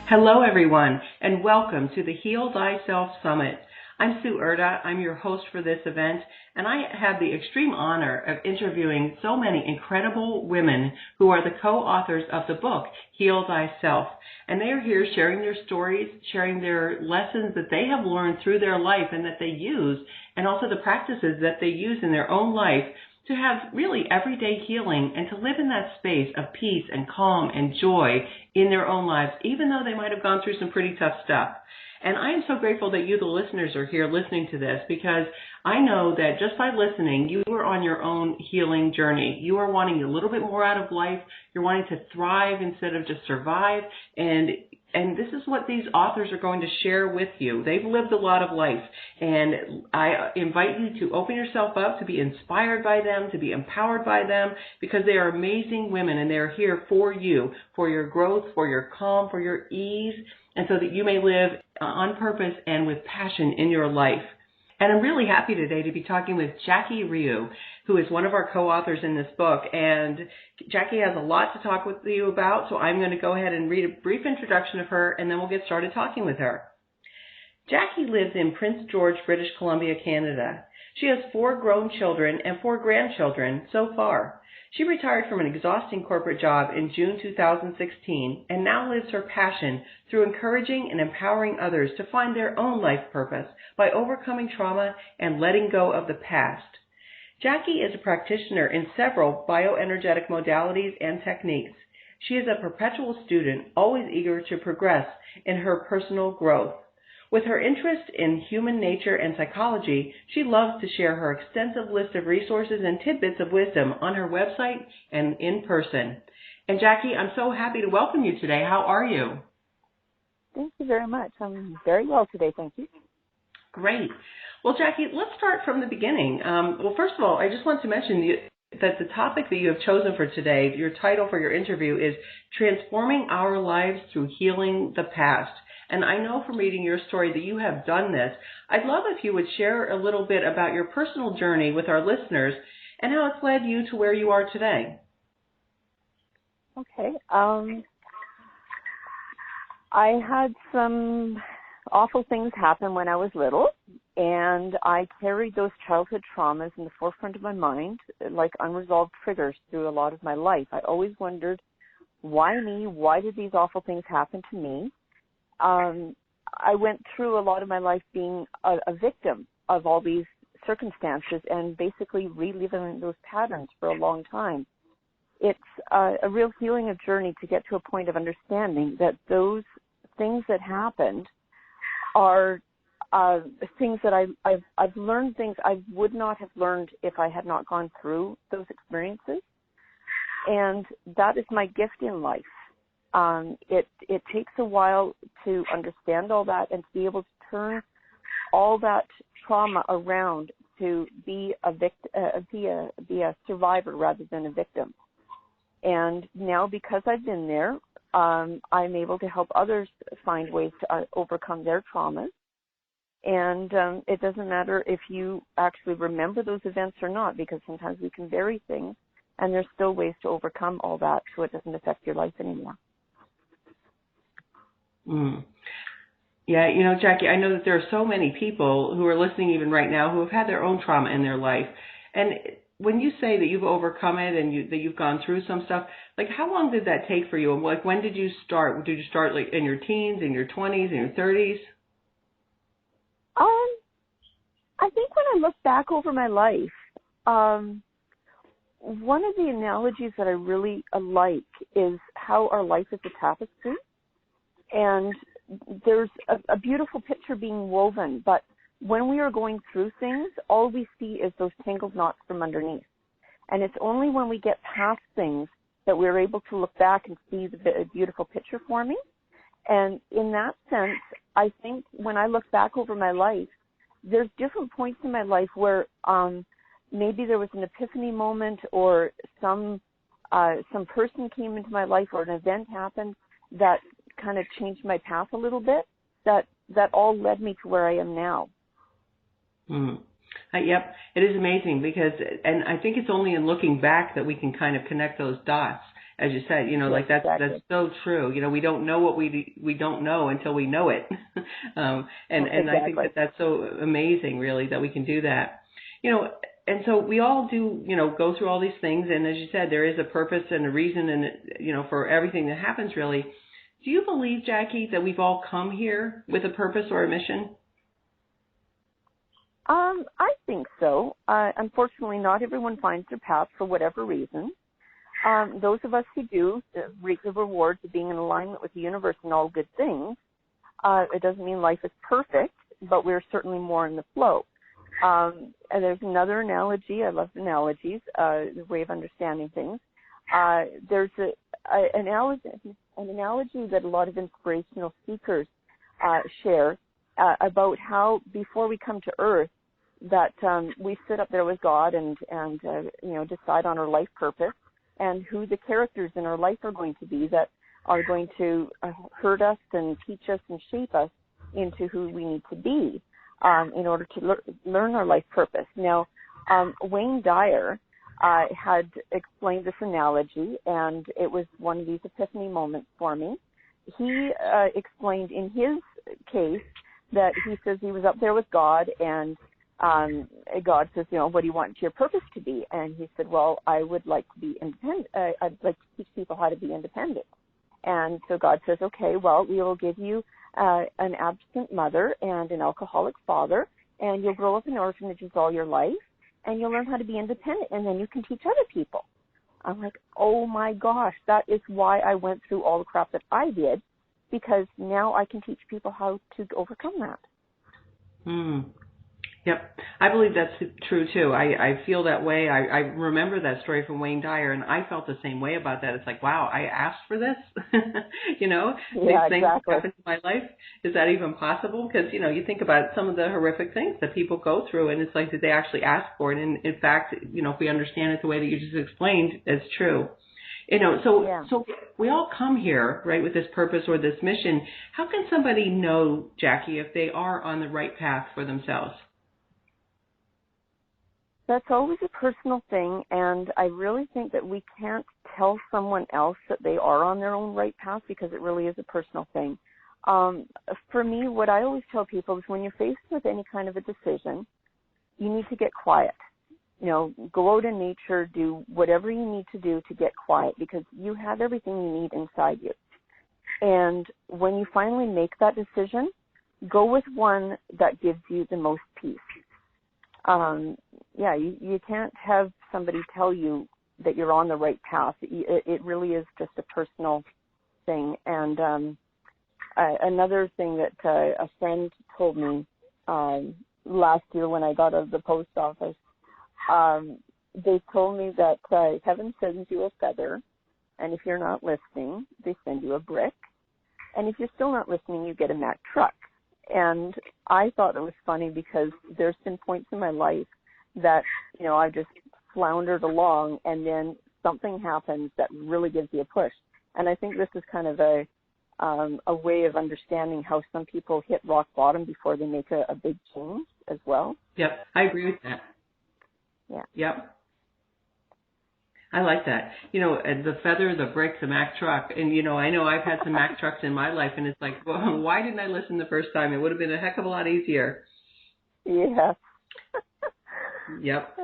Hello, everyone, and welcome to the Heal Thyself Summit. I'm Sue Urda. I'm your host for this event, and I have the extreme honor of interviewing so many incredible women who are the co-authors of the book, Heal Thyself. And they are here sharing their stories, sharing their lessons that they have learned through their life and that they use, and also the practices that they use in their own life to have really everyday healing and to live in that space of peace and calm and joy in their own lives, even though they might have gone through some pretty tough stuff. And I am so grateful that you, the listeners, are here listening to this, because I know that just by listening, you are on your own healing journey. You are wanting a little bit more out of life. You're wanting to thrive instead of just survive. And this is what these authors are going to share with you. They've lived a lot of life, and I invite you to open yourself up, to be inspired by them, to be empowered by them, because they are amazing women, and they are here for you, for your growth, for your calm, for your ease, and so that you may live on purpose and with passion in your life. And I'm really happy today to be talking with Jackie Ryu, who is one of our co-authors in this book. And Jackie has a lot to talk with you about, so I'm going to go ahead and read a brief introduction of her, and then we'll get started talking with her. Jackie lives in Prince George, British Columbia, Canada. She has 4 grown children and 4 grandchildren so far. She retired from an exhausting corporate job in June 2016 and now lives her passion through encouraging and empowering others to find their own life purpose by overcoming trauma and letting go of the past. Jackie is a practitioner in several bioenergetic modalities and techniques. She is a perpetual student, always eager to progress in her personal growth. With her interest in human nature and psychology, she loves to share her extensive list of resources and tidbits of wisdom on her website and in person. And Jackie, I'm so happy to welcome you today. How are you? Thank you very much. I'm very well today, thank you. Great. Well, Jackie, let's start from the beginning. Well, first of all, I just want to mention that the topic that you have chosen for today, your title for your interview, is Transforming Our Lives Through Healing the Past. And I know from reading your story that you have done this. I'd love if you would share a little bit about your personal journey with our listeners and how it's led you to where you are today. Okay. I had some awful things happen when I was little, and I carried those childhood traumas in the forefront of my mind like unresolved triggers through a lot of my life. I always wondered, why me? Why did these awful things happen to me? I went through a lot of my life being a victim of all these circumstances and basically reliving those patterns for a long time. It's a real healing of journey to get to a point of understanding that those things that happened are things that I've learned, things I would not have learned if I had not gone through those experiences. And that is my gift in life. It takes a while to understand all that and to be able to turn all that trauma around to be a survivor rather than a victim. And now, because I've been there, I'm able to help others find ways to overcome their traumas. And it doesn't matter if you actually remember those events or not, because sometimes we can bury things, and there's still ways to overcome all that so it doesn't affect your life anymore. Yeah, you know, Jackie, I know that there are so many people who are listening even right now who have had their own trauma in their life. And when you say that you've overcome it and that you've gone through some stuff, like how long did that take for you? And like when did you start? Did you start like in your teens, in your 20s, in your 30s? I think when I look back over my life, one of the analogies that I really like is how our life is a tapestry. And there's a beautiful picture being woven, but when we are going through things, all we see is those tangled knots from underneath. And it's only when we get past things that we're able to look back and see the beautiful picture forming. And in that sense, I think when I look back over my life, there's different points in my life where maybe there was an epiphany moment, or some person came into my life, or an event happened that kind of changed my path a little bit, that all led me to where I am now. Yep, it is amazing because, and I think it's only in looking back that we can kind of connect those dots as you said, like that's so true. We don't know what we don't know until we know it. And I think that's so amazing, really, that we can do that. And so we all do, go through all these things. And as you said, there is a purpose and a reason and, for everything that happens, really. Do you believe, Jackie, that we've all come here with a purpose or a mission? I think so. Unfortunately, not everyone finds their path for whatever reason. Those of us who do reap the rewards of being in alignment with the universe and all good things. It doesn't mean life is perfect, but we're certainly more in the flow. And there's another analogy. I love analogies, the way of understanding things. There's an analogy that a lot of inspirational speakers share about how before we come to Earth, that we sit up there with God and decide on our life purpose and who the characters in our life are going to be that are going to hurt us and teach us and shape us into who we need to be. In order to learn our life purpose. Now, Wayne Dyer had explained this analogy, and it was one of these epiphany moments for me. He explained in his case that he says he was up there with God, and God says, what do you want your purpose to be? And he said, well, I would like to be independent. I'd like to teach people how to be independent. And so God says, okay, well, we will give you an absent mother and an alcoholic father, and you'll grow up in orphanages all your life, and you'll learn how to be independent, and then you can teach other people. I'm like, oh my gosh, that is why I went through all the crap that I did, because now I can teach people how to overcome that. Yep. I believe that's true, too. I feel that way. I remember that story from Wayne Dyer, and I felt the same way about that. It's like, wow, I asked for this? These things happen in my life. Is that even possible? Because, you think about some of the horrific things that people go through, and it's like, did they actually ask for it? And, in fact, if we understand it the way that you just explained, it's true. So we all come here, right, with this purpose or this mission. How can somebody know, Jackie, if they are on the right path for themselves? That's always a personal thing, and I really think that we can't tell someone else that they are on their own right path because it really is a personal thing. For me, what I always tell people is when you're faced with any kind of a decision, you need to get quiet. Go out in nature, do whatever you need to do to get quiet because you have everything you need inside you. And when you finally make that decision, go with one that gives you the most peace. You can't have somebody tell you that you're on the right path. It really is just a personal thing. And another thing that a friend told me last year when I got out of the post office, they told me that heaven sends you a feather, and if you're not listening, they send you a brick. And if you're still not listening, you get a Mack truck. And I thought it was funny because there's been points in my life that, I've just floundered along and then something happens that really gives you a push. And I think this is kind of a way of understanding how some people hit rock bottom before they make a big change as well. Yep, I agree with that. Yeah. Yep. I like that. The feather, the brick, the Mack truck. And, I know I've had some Mack trucks in my life, and it's like, well, why didn't I listen the first time? It would have been a heck of a lot easier. Yeah. Yep.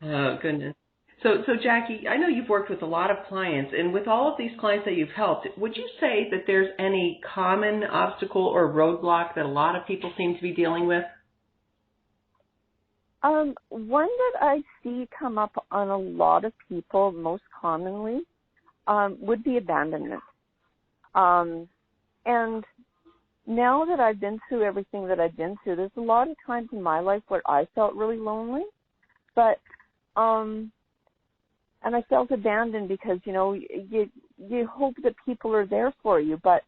Oh, goodness. So, Jackie, I know you've worked with a lot of clients, and with all of these clients that you've helped, would you say that there's any common obstacle or roadblock that a lot of people seem to be dealing with? One that I see come up on a lot of people most commonly would be abandonment. And now that I've been through everything that I've been through, there's a lot of times in my life where I felt really lonely, but and I felt abandoned because, you hope that people are there for you, but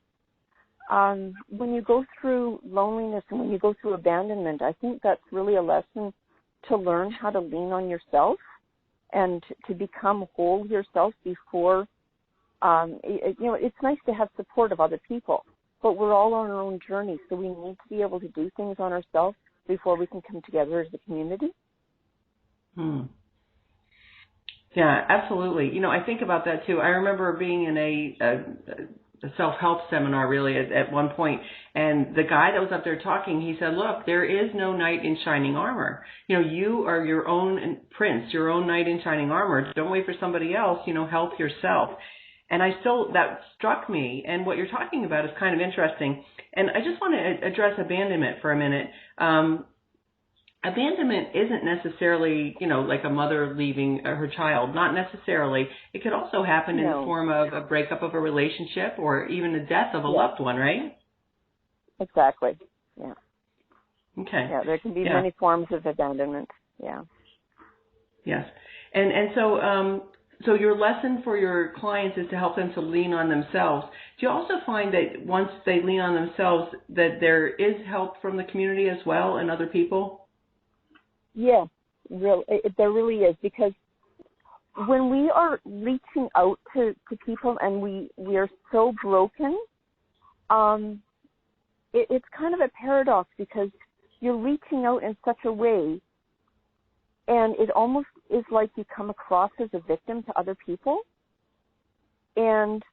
when you go through loneliness and when you go through abandonment, I think that's really a lesson to learn how to lean on yourself and to become whole yourself before, it's nice to have support of other people, but we're all on our own journey, so we need to be able to do things on ourselves before we can come together as a community. Yeah, absolutely. I think about that too. I remember being in a self-help seminar really at one point, and the guy that was up there talking, he said, look, there is no knight in shining armor. You are your own prince, your own knight in shining armor. Don't wait for somebody else, help yourself. And that struck me, and what you're talking about is kind of interesting. And I just want to address abandonment for a minute. Abandonment isn't necessarily, like a mother leaving her child. Not necessarily. It could also happen in the form of a breakup of a relationship or even the death of a loved one, right? Exactly. Yeah. Okay. Yeah, there can be many forms of abandonment. Yeah. Yes. And so your lesson for your clients is to help them to lean on themselves. Do you also find that once they lean on themselves that there is help from the community as well and other people? Yeah, there really is, because when we are reaching out to people and we are so broken, it's kind of a paradox, because you're reaching out in such a way, and it almost is like you come across as a victim to other people, and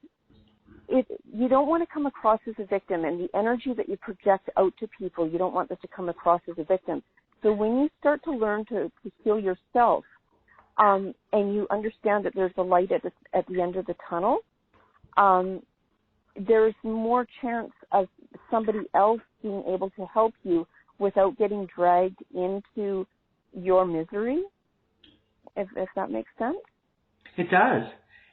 you don't want to come across as a victim, and the energy that you project out to people, you don't want this to come across as a victim. So when you start to learn to heal yourself, and you understand that there's a light at the end of the tunnel, there's more chance of somebody else being able to help you without getting dragged into your misery, if that makes sense. It does.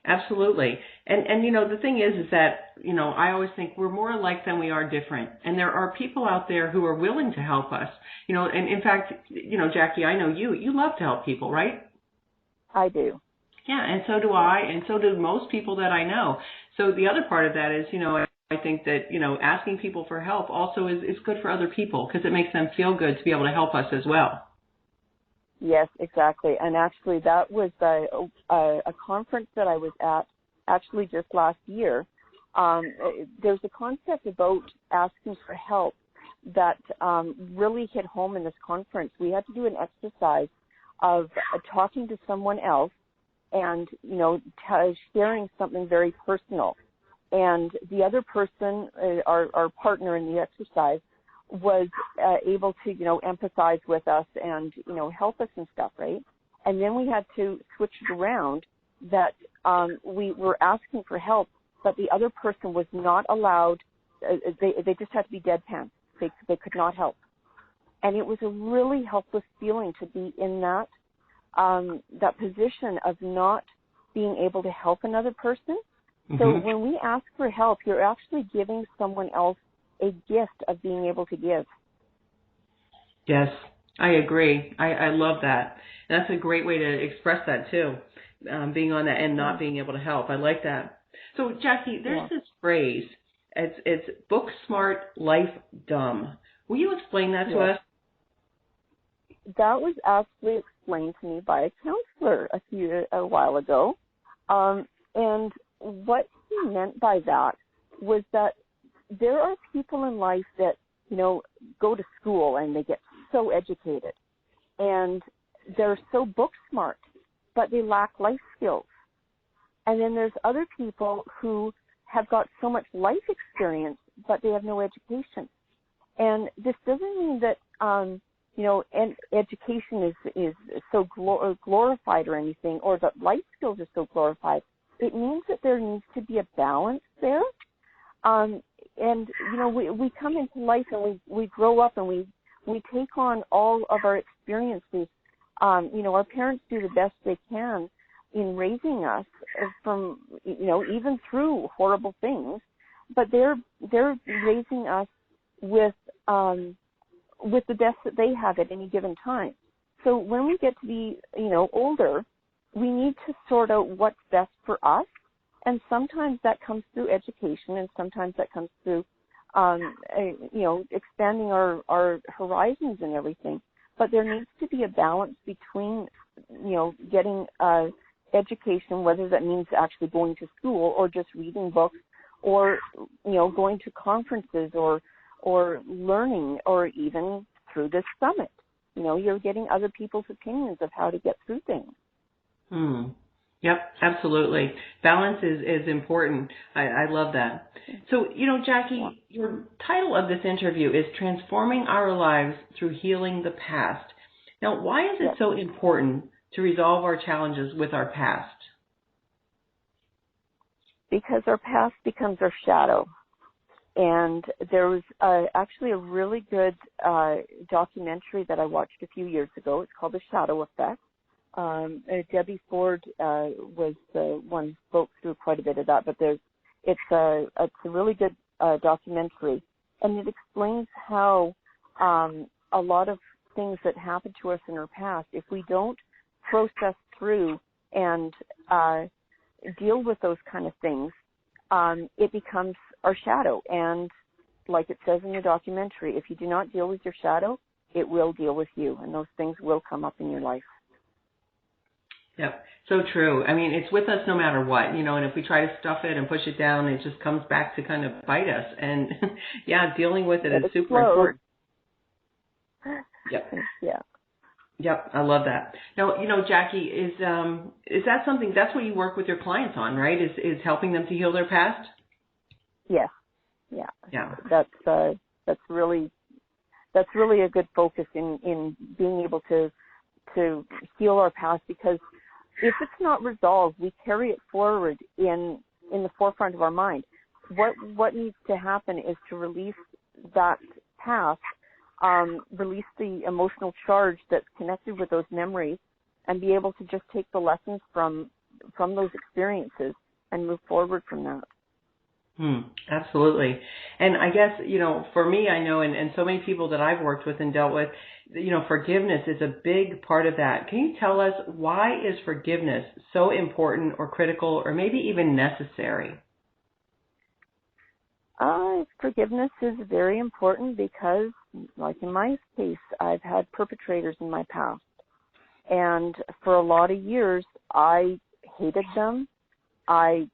Absolutely. And the thing is that, I always think we're more alike than we are different. And there are people out there who are willing to help us. And in fact, Jackie, I know you love to help people, right? I do. Yeah, and so do I, and so do most people that I know. So the other part of that is, I think that, asking people for help also is good for other people, because it makes them feel good to be able to help us as well. Yes, exactly. And actually that was a conference that I was at actually just last year. There's a concept about asking for help that really hit home in this conference. We had to do an exercise of talking to someone else and, sharing something very personal. And the other person, our partner in the exercise, was able to, empathize with us and, help us and stuff, right? And then we had to switch it around that we were asking for help, but the other person was not allowed, they just had to be deadpan. They could not help. And it was a really helpless feeling to be in that position of not being able to help another person. Mm-hmm. So when we ask for help, you're actually giving someone else a gift of being able to give. Yes, I agree. I love that. That's a great way to express that too, being on that and not being able to help. I like that. So, Jackie, there's this phrase. It's book smart, life dumb. Will you explain that to us? That was actually explained to me by a counselor a while ago. And what he meant by that was that there are people in life that, go to school and they get so educated and they're so book smart, but they lack life skills. And then there's other people who have got so much life experience, but they have no education. And this doesn't mean that, education is so glorified or anything, or that life skills are so glorified. It means that there needs to be a balance there. And, we come into life and we grow up and we take on all of our experiences. Our parents do the best they can in raising us from, even through horrible things, but they're raising us with the best that they have at any given time. So when we get to be, older, we need to sort out what's best for us. And sometimes that comes through education, and sometimes that comes through, expanding our horizons and everything. But there needs to be a balance between, getting education, whether that means actually going to school or just reading books, or, going to conferences or learning, or even through this summit. You're getting other people's opinions of how to get through things. Yep, absolutely. Balance is important. I love that. So, Jackie, your title of this interview is Transforming Our Lives Through Healing the Past. Now, why is it so important to resolve our challenges with our past? Because our past becomes our shadow. And there was actually a really good documentary that I watched a few years ago. It's called The Shadow Effect. Debbie Ford was the one who spoke through quite a bit of that, but it's a really good documentary, and it explains how a lot of things that happen to us in our past, if we don't process through and deal with those kind of things, it becomes our shadow. And like it says in the documentary, if you do not deal with your shadow, it will deal with you, and those things will come up in your life. Yep, so true. I mean, it's with us no matter what, and if we try to stuff it and push it down, it just comes back to kind of bite us. And, dealing with it is super important. Yep. Yeah. Yep, I love that. Now, Jackie, is that something, that's what you work with your clients on, right? Is helping them to heal their past? Yes. Yeah. Yeah. That's really a good focus in being able to heal our past, because if it's not resolved, we carry it forward in the forefront of our mind. What needs to happen is to release that past, release the emotional charge that's connected with those memories, and be able to just take the lessons from those experiences and move forward from that. Absolutely. And I guess, for me, I know, and so many people that I've worked with and dealt with, forgiveness is a big part of that. Can you tell us, why is forgiveness so important or critical or maybe even necessary? Forgiveness is very important because, like in my case, I've had perpetrators in my past. And for a lot of years, I hated them. I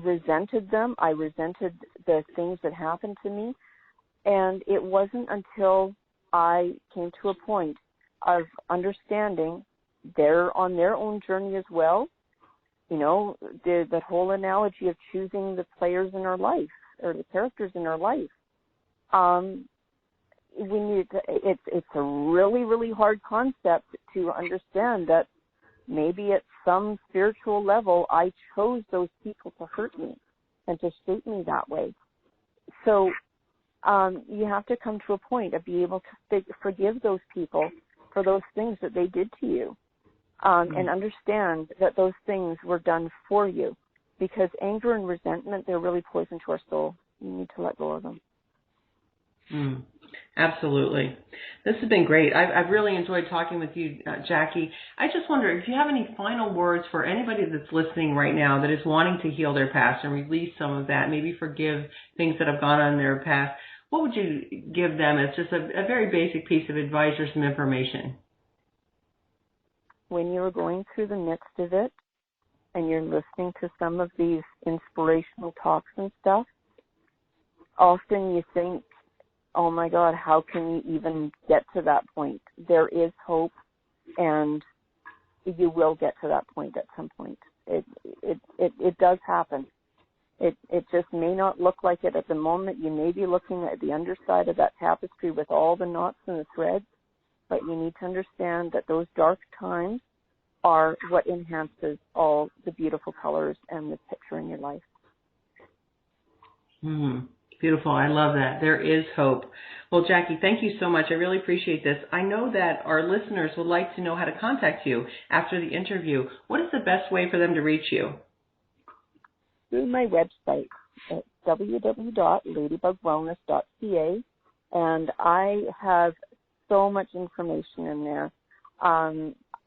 resented them. I resented the things that happened to me. And it wasn't until I came to a point of understanding they're on their own journey as well. That whole analogy of choosing the players in our life or the characters in our life. It's a really, really hard concept to understand that maybe at some spiritual level, I chose those people to hurt me and to shape me that way. So you have to come to a point of being able to forgive those people for those things that they did to you, and understand that those things were done for you. Because anger and resentment, they're really poison to our soul. You need to let go of them. Absolutely. This has been great. I've really enjoyed talking with you, Jackie. I just wonder if you have any final words for anybody that's listening right now that is wanting to heal their past and release some of that, maybe forgive things that have gone on in their past. What would you give them as just a very basic piece of advice or some information? When you're going through the midst of it and you're listening to some of these inspirational talks and stuff, often you think, oh my God, how can you even get to that point? There is hope, and you will get to that point at some point. It does happen. It just may not look like it at the moment. You may be looking at the underside of that tapestry with all the knots and the threads, but you need to understand that those dark times are what enhances all the beautiful colors and the picture in your life. Beautiful. I love that. There is hope. Well, Jackie, thank you so much. I really appreciate this. I know that our listeners would like to know how to contact you after the interview. What is the best way for them to reach you? Through my website at www.ladybugwellness.ca, and I have so much information in there.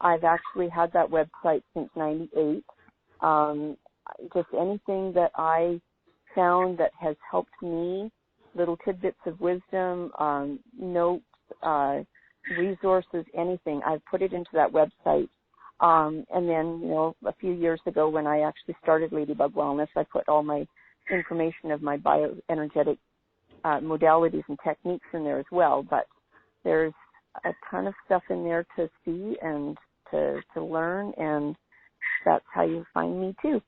I've actually had that website since '98. Just anything that I found that has helped me, little tidbits of wisdom, notes, resources, anything, I've put it into that website. And then, a few years ago when I actually started Ladybug Wellness, I put all my information of my bioenergetic modalities and techniques in there as well. But there's a ton of stuff in there to see and to learn, and that's how you find me too.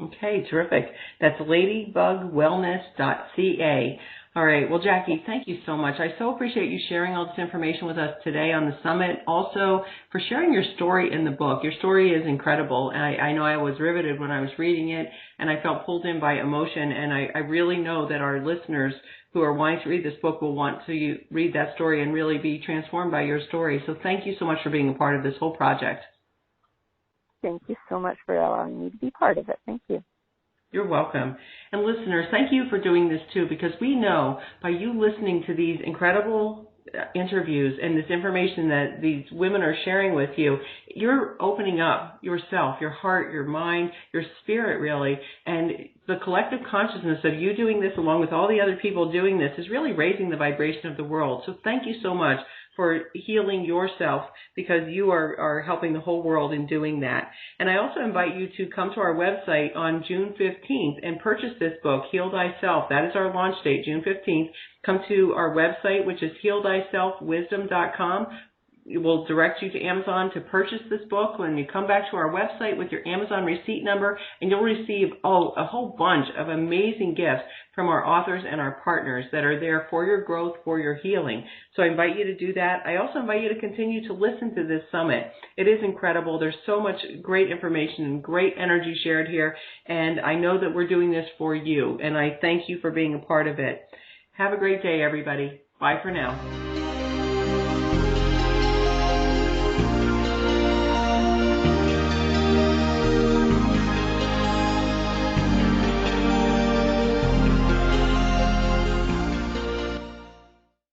Okay, terrific. That's ladybugwellness.ca. All right. Well, Jackie, thank you so much. I so appreciate you sharing all this information with us today on the summit. Also, for sharing your story in the book. Your story is incredible. I know I was riveted when I was reading it, and I felt pulled in by emotion. And I really know that our listeners who are wanting to read this book will want to read that story and really be transformed by your story. So thank you so much for being a part of this whole project. Thank you so much for allowing me to be part of it. Thank you. You're welcome. And listeners, thank you for doing this too, because we know by you listening to these incredible interviews and this information that these women are sharing with you, you're opening up yourself, your heart, your mind, your spirit really, and the collective consciousness of you doing this along with all the other people doing this is really raising the vibration of the world. So thank you so much for healing yourself, because you are helping the whole world in doing that. And I also invite you to come to our website on June 15th and purchase this book, Heal Thyself. That is our launch date, June 15th. Come to our website, which is healthyselfwisdom.com. It will direct you to Amazon to purchase this book. When you come back to our website with your Amazon receipt number, and you'll receive a whole bunch of amazing gifts from our authors and our partners that are there for your growth, for your healing. So I invite you to do that. I also invite you to continue to listen to this summit. It is incredible. There's so much great information and great energy shared here, and I know that we're doing this for you, and I thank you for being a part of it. Have a great day, everybody. Bye for now.